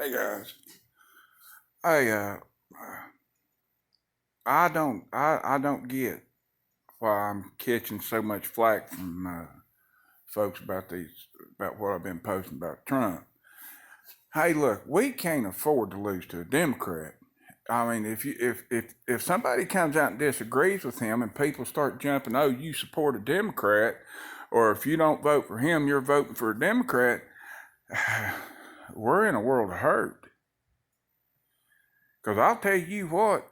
Hey guys, hey, I don't get why I'm catching so much flack from folks about what I've been posting about Trump. Hey, look, we can't afford to lose to a Democrat. I mean, if somebody comes out and disagrees with him, and people start jumping, oh, you support a Democrat, or if you don't vote for him, you're voting for a Democrat. We're in a world of hurt. Because I'll tell you what,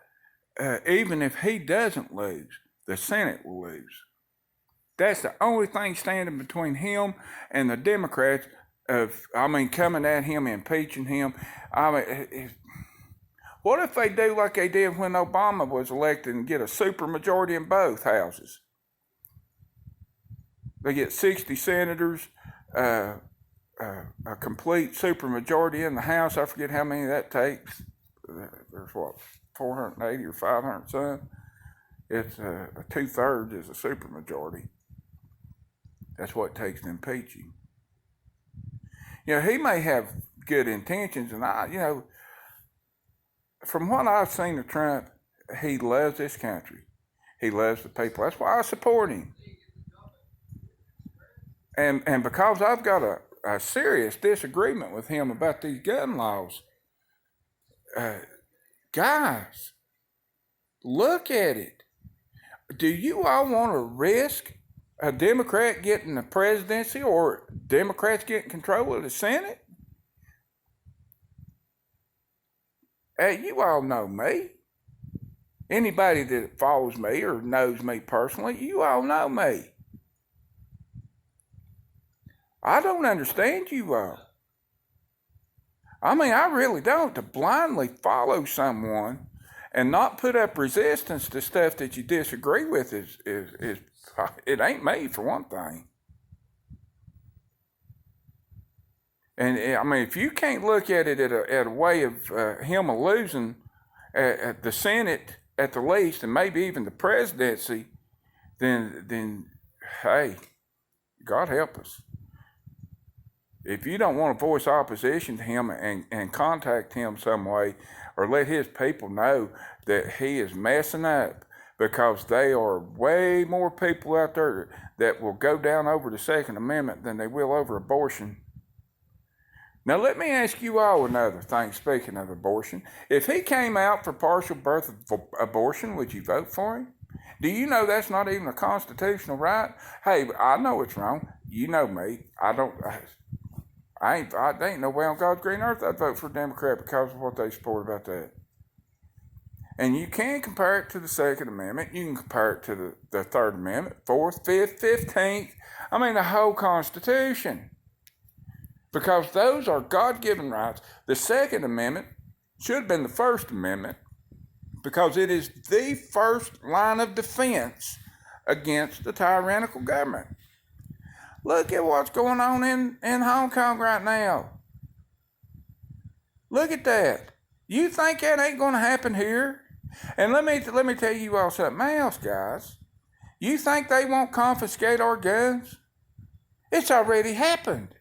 even if he doesn't lose, the Senate will lose. That's the only thing standing between him and the Democrats coming at him, impeaching him. I mean, what if they do like they did when Obama was elected and get a supermajority in both houses? They get 60 senators, a complete supermajority in the House. I forget how many that takes. There's what, 480 or 500 some. It's a 2/3 is a supermajority. That's what it takes to impeach him. He may have good intentions, and from what I've seen of Trump, he loves this country. He loves the people. That's why I support him. And because I've got a serious disagreement with him about these gun laws, guys, look at it. Do you all want to risk a Democrat getting the presidency or Democrats getting control of the Senate? You all know me. Anybody that follows me or knows me personally, you all know me. I don't understand you all. I mean, I really don't. To blindly follow someone and not put up resistance to stuff that you disagree with is it ain't me, for one thing. And I mean, if you can't look at it at a way of him losing at the Senate at the least, and maybe even the presidency, then hey, God help us. If you don't want to voice opposition to him and contact him some way, or let his people know that he is messing up, because there are way more people out there that will go down over the Second Amendment than they will over abortion. Now, let me ask you all another thing, speaking of abortion. If he came out for partial birth abortion, would you vote for him? Do you know that's not even a constitutional right? Hey, I know it's wrong. You know me. There ain't no way on God's green earth I'd vote for a Democrat because of what they support about that. And you can compare it to the Second Amendment. You can compare it to the Third Amendment, 4th, 5th, 15th. I mean, the whole Constitution. Because those are God-given rights. The Second Amendment should have been the First Amendment, because it is the first line of defense against the tyrannical government. Look at what's going on in Hong Kong right now. Look at that. You think that ain't going to happen here? And let me tell you all something else, guys. You think they won't confiscate our guns? It's already happened.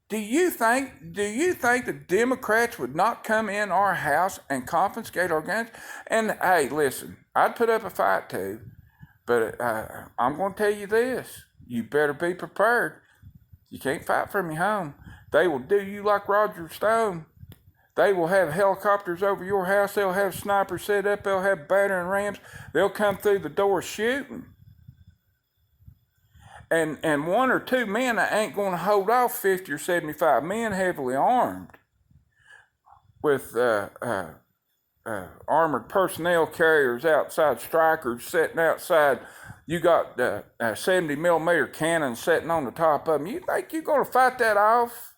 Do you think the Democrats would not come in our house and confiscate our guns? And hey, listen, I'd put up a fight too, but I'm going to tell you this. You better be prepared. You can't fight from your home. They will do you like Roger Stone. They will have helicopters over your house. They'll have snipers set up. They'll have battering rams. They'll come through the door shooting. And one or two men that ain't going to hold off 50 or 75 men heavily armed with armored personnel carriers outside, strikers sitting outside. You got 70 millimeter cannons sitting on the top of them. You think you're going to fight that off?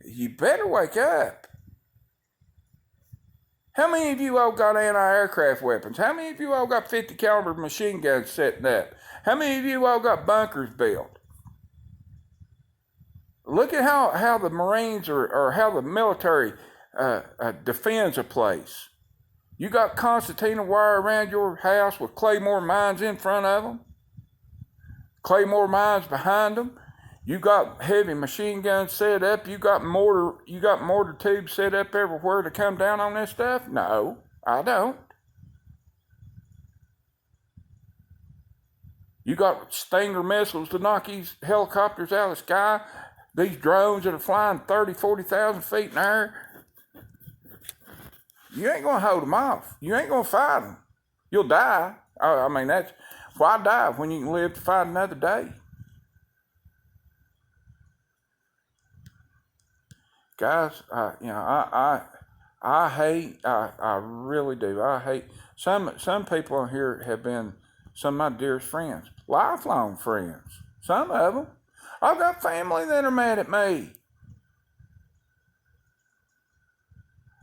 You better wake up. How many of you all got anti-aircraft weapons? How many of you all got 50 caliber machine guns sitting up? How many of you all got bunkers built? Look at how the Marines or how the military defends a place. You got concertina wire around your house with claymore mines in front of them, claymore mines behind them. You got heavy machine guns set up. You got mortar tubes set up everywhere to come down on this stuff? No, I don't. You got Stinger missiles to knock these helicopters out of the sky. These drones that are flying 30, 40,000 feet in the air. You ain't going to hold them off. You ain't going to fight them. You'll die. I mean, that's why die when you can live to fight another day. Guys, I really do. I hate some people on here have been some of my dearest friends, lifelong friends. Some of them. I've got family that are mad at me.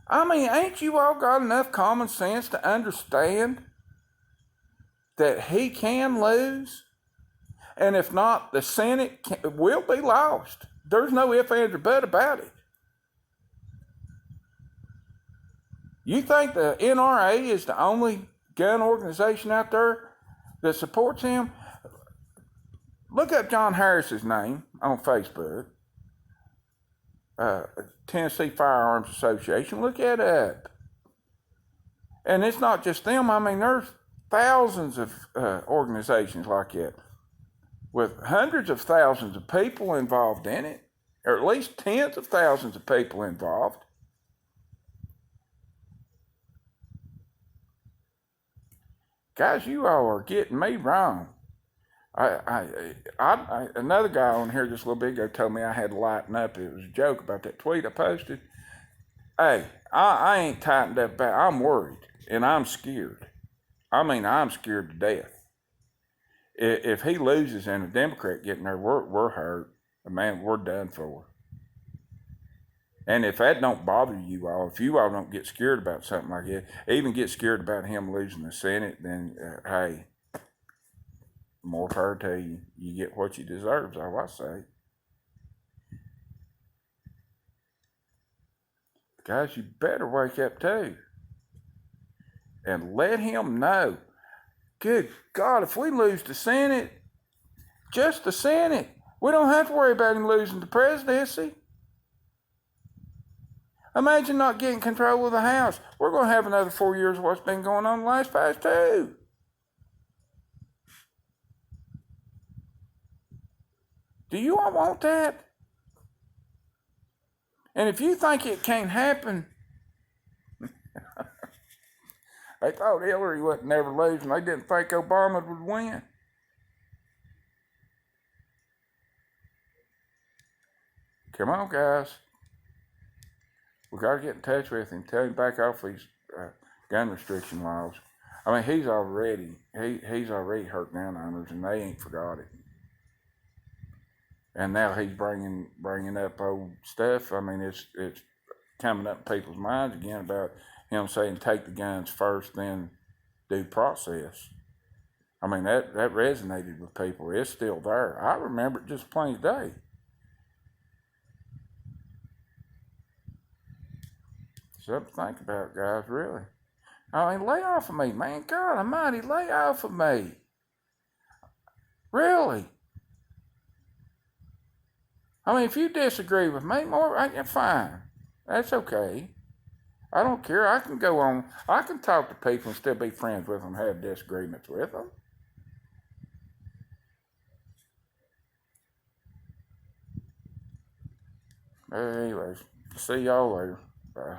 I mean, ain't you all got enough common sense to understand that he can lose? And if not, the Senate will be lost. There's no ifs, ands, or buts about it. You think the NRA is the only gun organization out there that supports him? Look up John Harris's name on Facebook. Tennessee Firearms Association. Look it up. And it's not just them. I mean, there's thousands of organizations like that with hundreds of thousands of people involved in it, or at least tens of thousands of people involved. Guys, you all are getting me wrong. Another guy on here just a little bit ago told me I had to lighten up. It was a joke about that tweet I posted. Hey, I ain't tightened up back. I'm worried and I'm scared. I mean, I'm scared to death. If he loses and a Democrat getting there, we're hurt. Man, we're done for. And if that don't bother you all, if you all don't get scared about something like that, even get scared about him losing the Senate, then hey, more power to you. You get what you deserve, is all I say. Guys, you better wake up too. And let him know. Good God, if we lose the Senate, just the Senate, we don't have to worry about him losing the presidency. Imagine not getting control of the House. We're going to have another 4 years of what's been going on the last past two. Do you all want that? And if you think it can't happen, they thought Hillary would never lose, and they didn't think Obama would win. Come on, guys. We got to get in touch with him. Tell him back off these gun restriction laws. I mean, he's already hurt gun owners, and they ain't forgot it. And now he's bringing up old stuff. I mean, it's coming up in people's minds again about him saying take the guns first, then due process. I mean, that resonated with people. It's still there. I remember it just plain as day. Something to think about, guys, really. I mean, lay off of me, man. God almighty, lay off of me. Really. I mean, if you disagree with me, fine. That's okay. I don't care. I can go on. I can talk to people and still be friends with them, have disagreements with them. Anyways, see y'all later. Bye.